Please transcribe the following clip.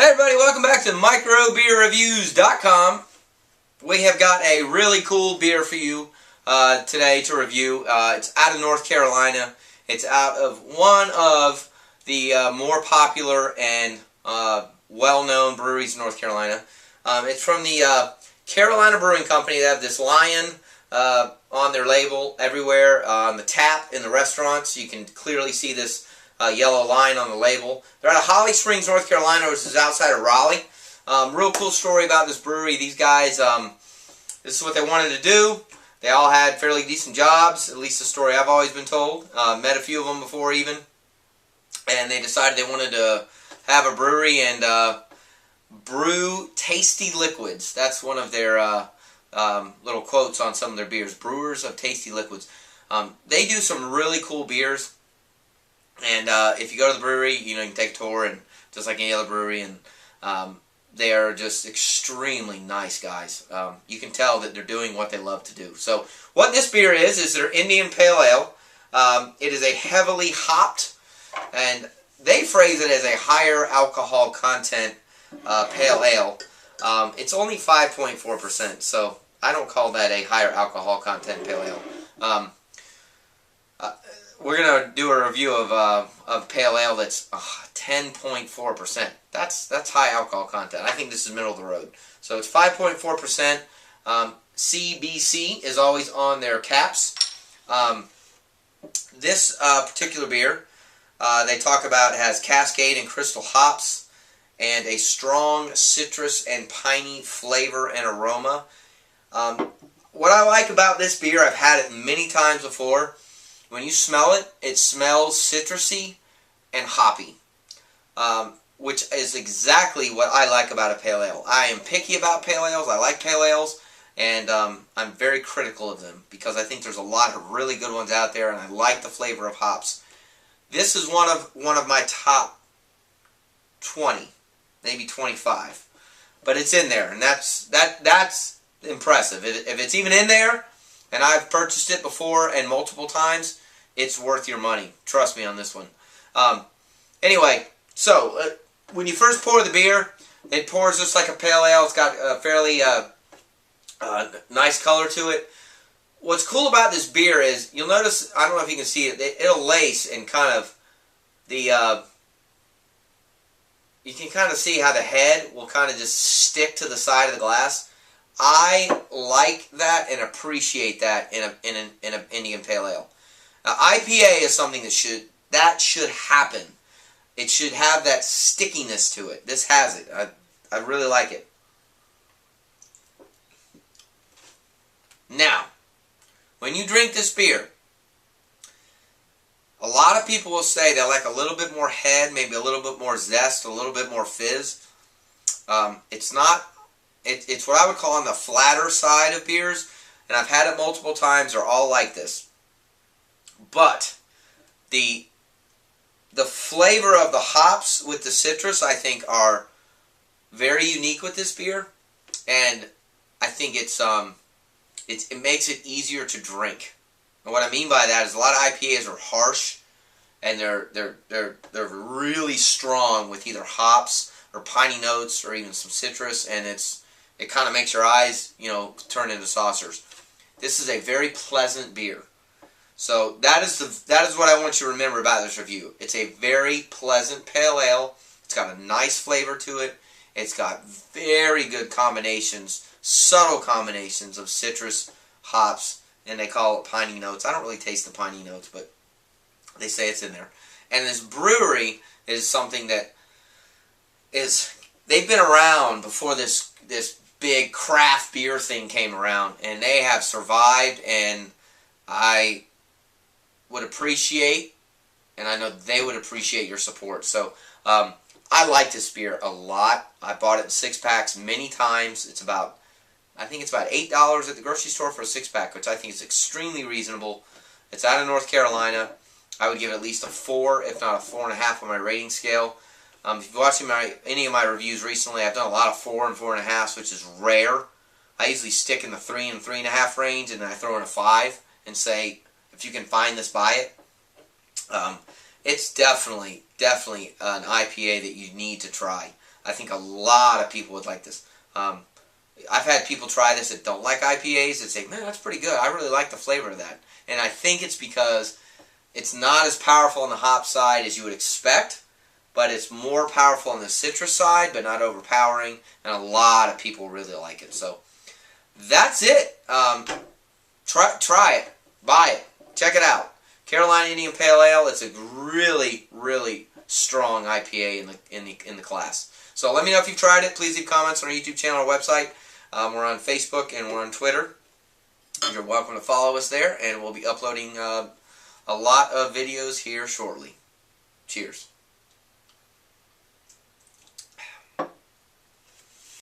Hey everybody, welcome back to microbeerreviews.com. We have got a really cool beer for you today to review. It's out of North Carolina. It's out of one of the more popular and well-known breweries in North Carolina. It's from the Carolina Brewing Company. They have this lion on their label everywhere, on the tap in the restaurants. You can clearly see this yellow line on the label. They're out of Holly Springs, North Carolina, which is outside of Raleigh. Real cool story about this brewery. These guys, this is what they wanted to do. They all had fairly decent jobs, at least the story I've always been told. Met a few of them before even. And they decided they wanted to have a brewery and brew tasty liquids. That's one of their little quotes on some of their beers. Brewers of tasty liquids. They do some really cool beers. And if you go to the brewery, you can take a tour, and just like any other brewery, and they are just extremely nice guys. You can tell that they're doing what they love to do. So what this beer is their Indian Pale Ale. It is a heavily hopped, and they phrase it as a higher alcohol content Pale Ale. It's only 5.4%, so I don't call that a higher alcohol content Pale Ale. We're going to do a review of Pale Ale that's 10.4%. That's high alcohol content. I think this is middle of the road. So it's 5.4%. CBC is always on their caps. This particular beer, they talk about, has Cascade and Crystal hops and a strong citrus and piney flavor and aroma. What I like about this beer, I've had it many times before. When you smell it, it smells citrusy and hoppy, which is exactly what I like about a Pale Ale. I am picky about Pale Ales. I like Pale Ales, and I'm very critical of them because I think there's a lot of really good ones out there, and I like the flavor of hops. This is one of my top 20, maybe 25, but it's in there, and that's impressive. If it's even in there, and I've purchased it before and multiple times, it's worth your money. Trust me on this one. Anyway, so when you first pour the beer, it pours just like a Pale Ale. It's got a fairly nice color to it. What's cool about this beer is, you'll notice, I don't know if you can see it, it'll lace and kind of you can kind of see how the head will kind of just stick to the side of the glass. I like that and appreciate that in an Indian Pale Ale. Now, IPA is something that should happen. It should have that stickiness to it. This has it. I really like it. Now, when you drink this beer, a lot of people will say they like a little bit more head, maybe a little bit more zest, a little bit more fizz. It's not. It's what I would call on the flatter side of beers, and I've had it multiple times. They're all like this. But the flavor of the hops with the citrus, I think, are very unique with this beer, and I think it makes it easier to drink. And what I mean by that is a lot of IPAs are harsh, and they're really strong with either hops or piney notes or even some citrus, and it kind of makes your eyes, turn into saucers. This is a very pleasant beer. So that is what I want you to remember about this review. It's a very pleasant Pale Ale. It's got a nice flavor to it. It's got very good combinations, subtle combinations of citrus, hops, and they call it piney notes. I don't really taste the piney notes, but they say it's in there. And this brewery is something that they've been around before this big craft beer thing came around, and they have survived, and I would appreciate, and I know they would appreciate your support. So I like this beer a lot. I bought it in 6-packs many times. I think it's about $8 at the grocery store for a 6-pack, which I think is extremely reasonable. It's out of North Carolina. I would give it at least a 4, if not a 4.5 on my rating scale. If you've watched any of my reviews recently, I've done a lot of 4 and 4.5s, which is rare. I usually stick in the 3 and 3.5 range, and then I throw in a 5 and say, if you can find this, buy it. It's definitely an IPA that you need to try. I think a lot of people would like this. I've had people try this that don't like IPAs that say, man, that's pretty good. I really like the flavor of that. And I think it's because it's not as powerful on the hop side as you would expect, but it's more powerful on the citrus side, but not overpowering, and a lot of people really like it. So that's it. Try it. Buy it. Check it out. Carolina Indian Pale Ale. It's a really, really strong IPA in the class. So let me know if you've tried it. Please leave comments on our YouTube channel or website. We're on Facebook and we're on Twitter. You're welcome to follow us there, and we'll be uploading a lot of videos here shortly. Cheers.